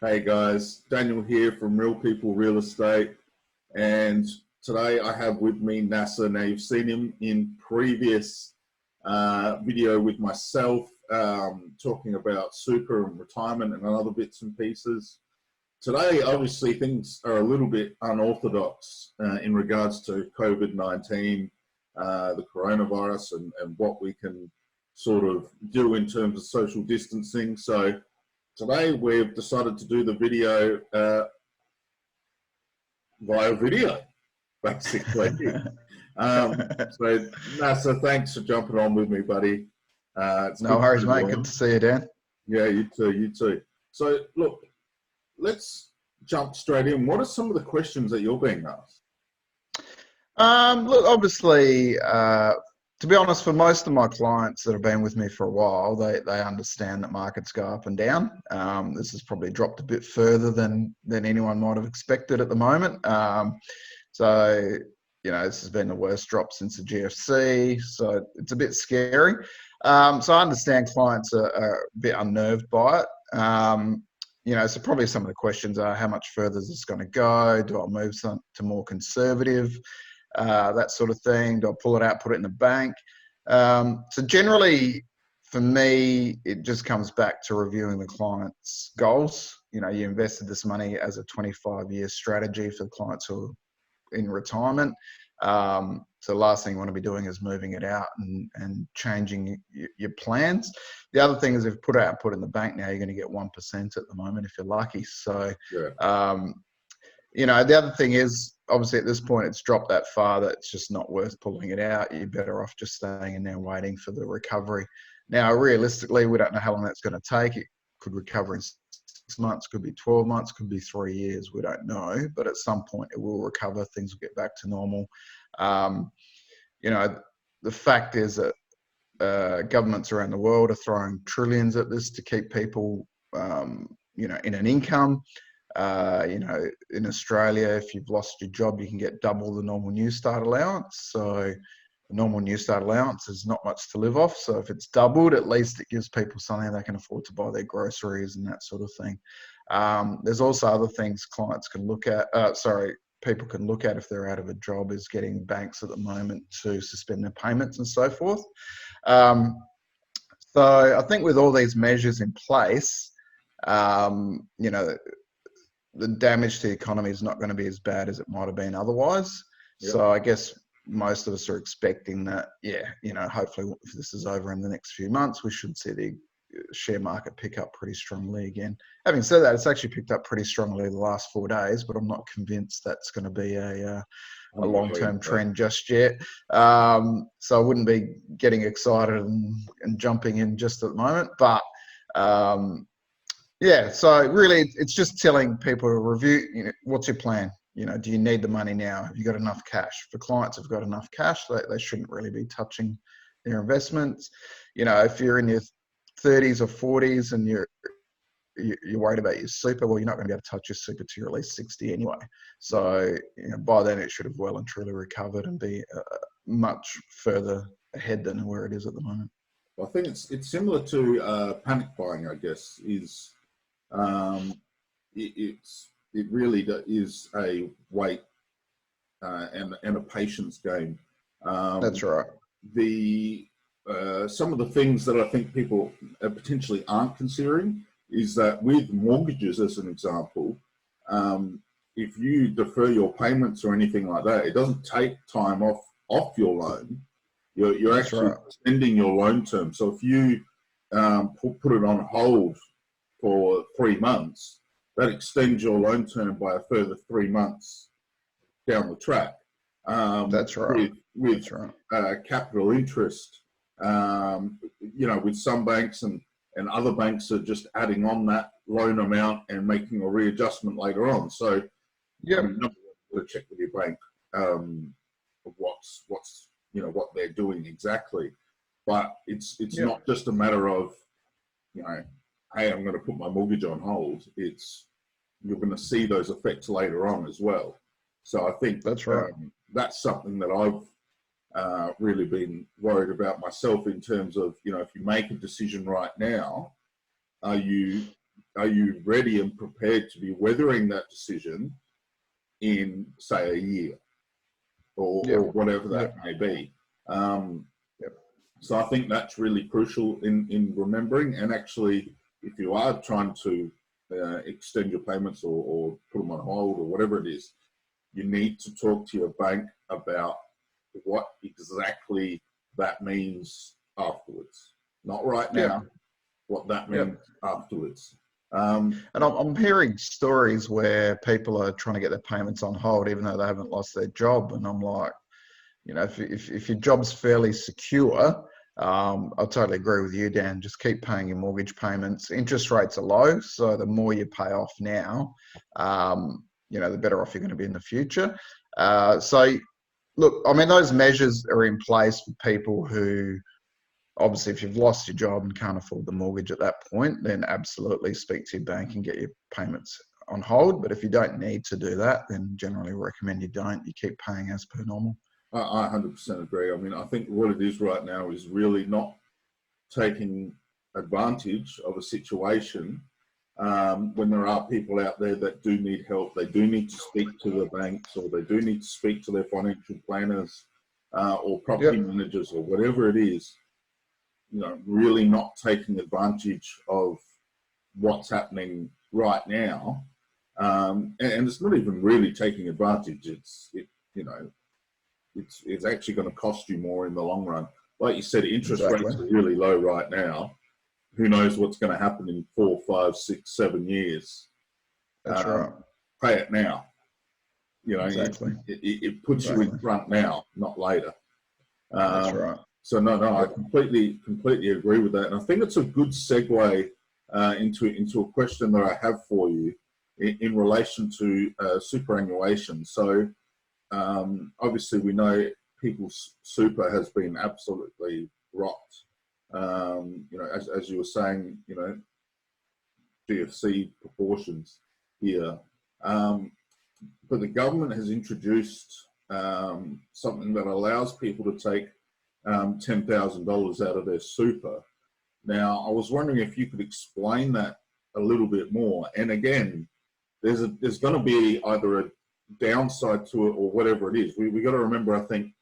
Hey guys, Daniel here from Real People Real Estate, and today I have with me Nasser. Now you've seen him in previous video with myself talking about super and retirement and other bits and pieces. Today, obviously, things are a little bit unorthodox in regards to COVID-19, the coronavirus, and what we can sort of do in terms of social distancing. So today we've decided to do the video via video, basically. So Nasser, thanks for jumping on with me, buddy. It's No good worries, to see you mate. Good on. to see you, Dan. Yeah, you too, you too. So look, let's jump straight in. What are some of the questions that you're being asked? Look, obviously, to be honest, for most of my clients that have been with me for a while, they understand that markets go up and down. This has probably dropped a bit further than anyone might have expected at the moment. So, this has been the worst drop since the GFC, so it's a bit scary. So I understand clients are a bit unnerved by it. So probably some of the questions are, how much further is this going to go? Do I move to more conservative? That sort of thing. Do I pull it out, put it in the bank? So generally, for me, it just comes back to reviewing the client's goals. You invested this money as a 25-year strategy for the clients who are in retirement. So the last thing you want to be doing is moving it out and changing your plans. The other thing is, if you put it out and put it in the bank now, you're going to get 1% at the moment if you're lucky. So, Yeah. the other thing is, obviously at this point, it's dropped that far that it's just not worth pulling it out. You're better off just staying in there waiting for the recovery. Now, realistically, we don't know how long that's going to take. It could recover in 6 months, could be 12 months, could be 3 years. We don't know, but at some point it will recover. Things will get back to normal. The fact is that governments around the world are throwing trillions at this to keep people, in an income. In Australia, if you've lost your job, you can get double the normal New Start allowance. So the normal New Start allowance is not much to live off. So if it's doubled, at least it gives people something they can afford to buy their groceries and that sort of thing. There's also other things clients can look at. People can look at if they're out of a job, is getting banks at the moment to suspend their payments and so forth. So I think with all these measures in place, the damage to the economy is not going to be as bad as it might have been otherwise. Yep. So I guess most of us are expecting that, hopefully if this is over in the next few months, we should see the share market pick up pretty strongly again. Having said that, it's actually picked up pretty strongly the last 4 days, but I'm not convinced that's going to be a long-term trend just yet. So I wouldn't be getting excited and jumping in just at the moment, but so really it's just telling people to review, what's your plan? Do you need the money now? Have you got enough cash? For clients who've got enough cash, they shouldn't really be touching their investments. If you're in your 30s or 40s and you're worried about your super, well, you're not going to be able to touch your super till you're at least 60 anyway. So by then it should have well and truly recovered and be much further ahead than where it is at the moment. I think it's similar to panic buying, I guess. It really is a wait and a patience game. That's right. Some of the things that I think people potentially aren't considering is that with mortgages, as an example, if you defer your payments or anything like that, it doesn't take time off your loan. You're That's actually right. extending your loan term. So if you put it on hold for 3 months, that extends your loan term by a further 3 months down the track. That's right. With That's right. Capital interest, with some banks and other banks are just adding on that loan amount and making a readjustment later on. So, Yep. Number one, check with your bank what's what they're doing exactly. But it's not just a matter of hey, I'm going to put my mortgage on hold. You're going to see those effects later on as well. So I think that's right. That's something that I've really been worried about myself in terms of, if you make a decision right now, are you are you ready and prepared to be weathering that decision in, say, a year or whatever that may be? So I think that's really crucial in remembering. And actually, if you are trying to extend your payments or put them on hold or whatever it is, you need to talk to your bank about what exactly that means afterwards. Not right now, what that means afterwards. And I'm hearing stories where people are trying to get their payments on hold even though they haven't lost their job. And I'm like, you know, if your job's fairly secure, I totally agree with you, Dan. Just keep paying your mortgage payments. Interest rates are low, so the more you pay off now, you know, the better off you're going to be in the future. So, look, I mean, those measures are in place for people who, obviously, if you've lost your job and can't afford the mortgage at that point, then absolutely speak to your bank and get your payments on hold. But if you don't need to do that, then generally recommend you don't. You keep paying as per normal. I 100% agree. I mean, I think what it is right now is really not taking advantage of a situation when there are people out there that do need help. They do need to speak to the banks, or they do need to speak to their financial planners or property managers or whatever it is. You know, really not taking advantage of what's happening right now. And it's not even really taking advantage. It's actually going to cost you more in the long run. Like you said, interest rates are really low right now. Who knows what's going to happen in 4, 5, 6, 7 years? That's right. Pay it now. You know, it puts you in front now, not later. That's right. So no, I completely agree with that, and I think it's a good segue into a question that I have for you in relation to superannuation. So. Obviously, we know people's super has been absolutely rocked. You know, as you were saying, you know, GFC proportions here. But the government has introduced something that allows people to take $10,000 out of their super. Now, I was wondering if you could explain that a little bit more. And again, there's going to be either a downside to it or whatever it is. We got to remember, I think,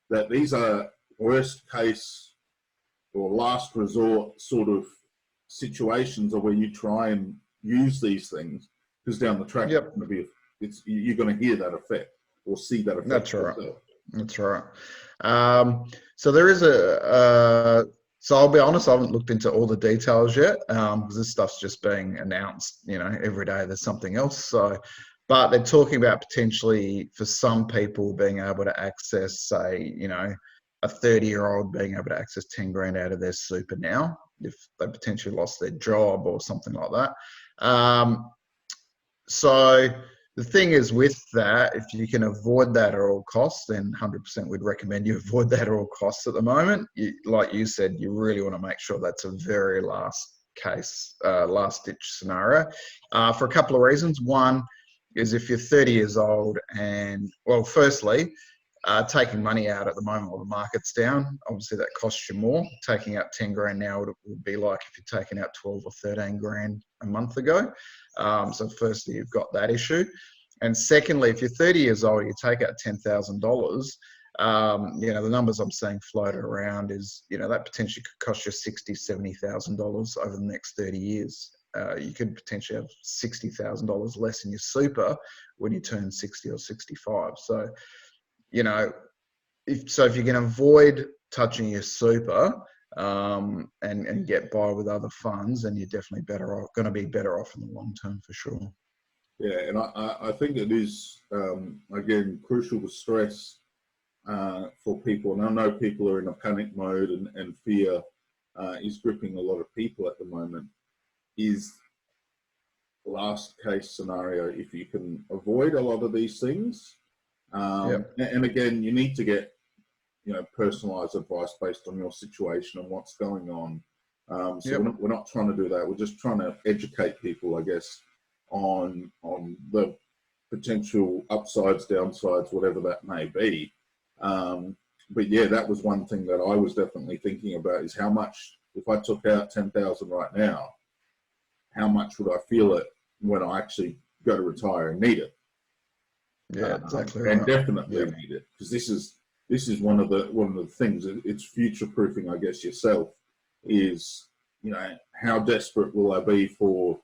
that these are worst case or last resort sort of situations, or where you try and use these things, because down the track you're going to hear that effect or see that effect. That's right. That's right. So there is so I'll be honest, I haven't looked into all the details yet, because this stuff's just being announced, you know, every day there's something else. So, but they're talking about potentially for some people being able to access, say, you know, a 30-year-old being able to access 10 grand out of their super now, if they potentially lost their job or something like that. So the thing is with that, if you can avoid that at all costs, then 100% we'd recommend you avoid that at all costs at the moment. Like you said, you really want to make sure that's a very last case, last ditch scenario, for a couple of reasons. One is if you're 30 years old and, well, firstly, taking money out at the moment while the market's down, obviously that costs you more. Taking out 10 grand now would be like if you're taking out 12 or 13 grand a month ago. So firstly, you've got that issue. And secondly, if you're 30 years old, you take out $10,000, you know, the numbers I'm seeing floated around is, you know, that potentially could cost you $60,000, $70,000 over the next 30 years. You could potentially have $60,000 less in your super when you turn 60 or 65. So, you know, if you can avoid touching your super and get by with other funds, then you're definitely going to be better off in the long term for sure. Yeah, and I think it is, again, crucial to stress for people, and I know people are in a panic mode and fear is gripping a lot of people at the moment, is last case scenario. If you can avoid a lot of these things, and again, you need to get, you know, personalized advice based on your situation and what's going on. We're not trying to do that. We're just trying to educate people, I guess, on the potential upsides, downsides, whatever that may be. But yeah, that was one thing that I was definitely thinking about, is how much, if I took out 10,000 right now, how much would I feel it when I actually go to retire and need it. Yeah, exactly And right. definitely Yeah. need it, because this is one of the things. It's future proofing, I guess, yourself. Is, you know, how desperate will I be for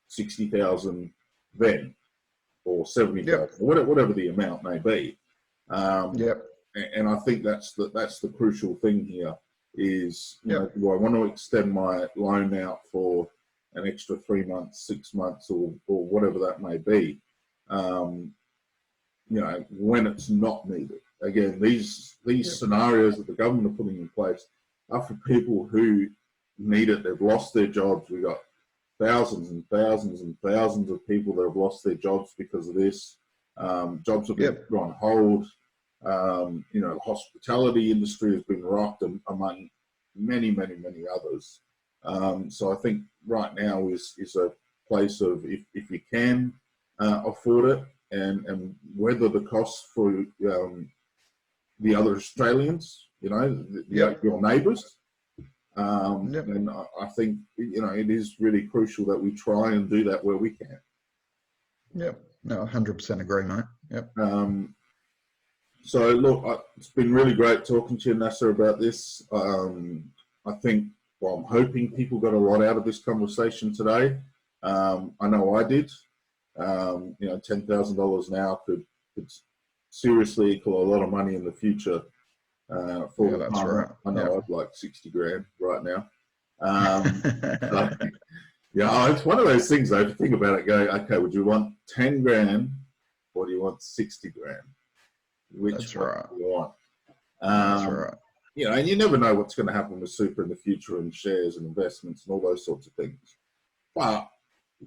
60,000 then, or 70,000, Yep. whatever the amount may be. Um, Yep. and I think that's the crucial thing here. Is, you know, Yep. do I want to extend my loan out for an extra 3 months, 6 months, or whatever that may be? You know, when it's not needed. Again, these Yep. scenarios that the government are putting in place are for people who need it. They've lost their jobs. We've got thousands and thousands and thousands of people that have lost their jobs because of this. Jobs have been Yep. put on hold. You know, the hospitality industry has been rocked, among many, many, many others. So I think right now is a place of, if you can afford it, and weather the costs for the other Australians, you know, Yep. your neighbours. Yep. And I think, you know, it is really crucial that we try and do that where we can. Yep. No, 100% agree, mate. Yep. So look, it's been really great talking to you, Nasser, about this. I think, well, I'm hoping people got a lot out of this conversation today. I know I did. You know, $10,000 now could seriously equal a lot of money in the future for Yeah, that's right. retirement. I know Yep. I'd like 60 grand right now. So, yeah, it's one of those things though. If you think about it, go, okay, would you want 10 grand or do you want 60 grand? Which That's one right. do you want? That's Um, right. you know, and you never know what's going to happen with super in the future, and shares and investments and all those sorts of things. But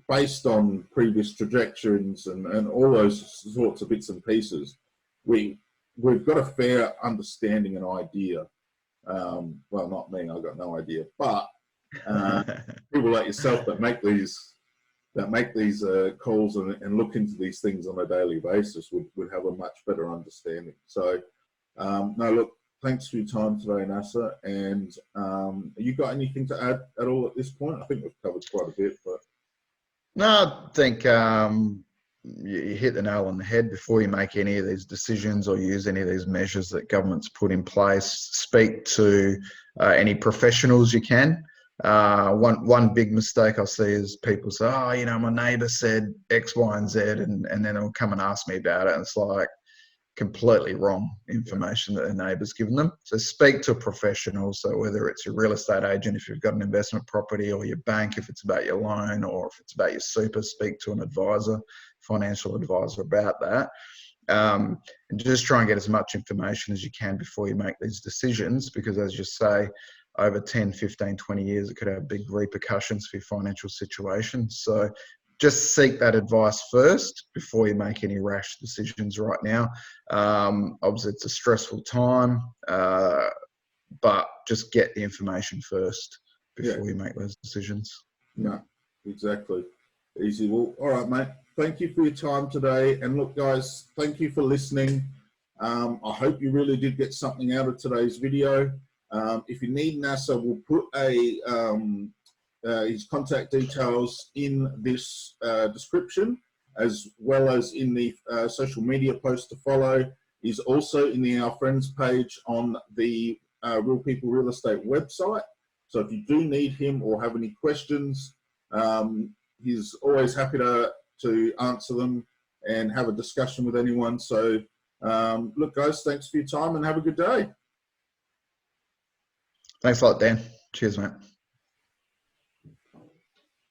based on previous trajectories and all those sorts of bits and pieces, we've got a fair understanding and idea. Well, not me, I've got no idea, but people like yourself that make these calls and look into these things on a daily basis would have a much better understanding. So, no, look, thanks for your time today, Nasser. And you got anything to add at all at this point? I think we've covered quite a bit, but No, I think you hit the nail on the head. Before you make any of these decisions or use any of these measures that government's put in place, speak to any professionals you can. One big mistake I see is people say, oh, you know, my neighbour said X, Y, and Z, and then they'll come and ask me about it. And it's like, completely wrong information that their neighbour's given them. So speak to a professional. So whether it's your real estate agent, if you've got an investment property, or your bank, if it's about your loan, or if it's about your super, speak to an advisor, financial advisor about that. And just try and get as much information as you can before you make these decisions, because as you say, over 10, 15, 20 years, it could have big repercussions for your financial situation. So just seek that advice first before you make any rash decisions right now. Obviously, it's a stressful time, but just get the information first before you make those decisions. no, exactly. Easy. Well, all right, mate. Thank you for your time today. And look, guys, thank you for listening. I hope you really did get something out of today's video. If you need Nasser, we'll put his contact details in this description, as well as in the social media post to follow. He's also in the Our Friends page on the Real People Real Estate website. So if you do need him or have any questions, he's always happy to answer them and have a discussion with anyone. So look, guys, thanks for your time and have a good day. Thanks a lot, Dan. Cheers, mate.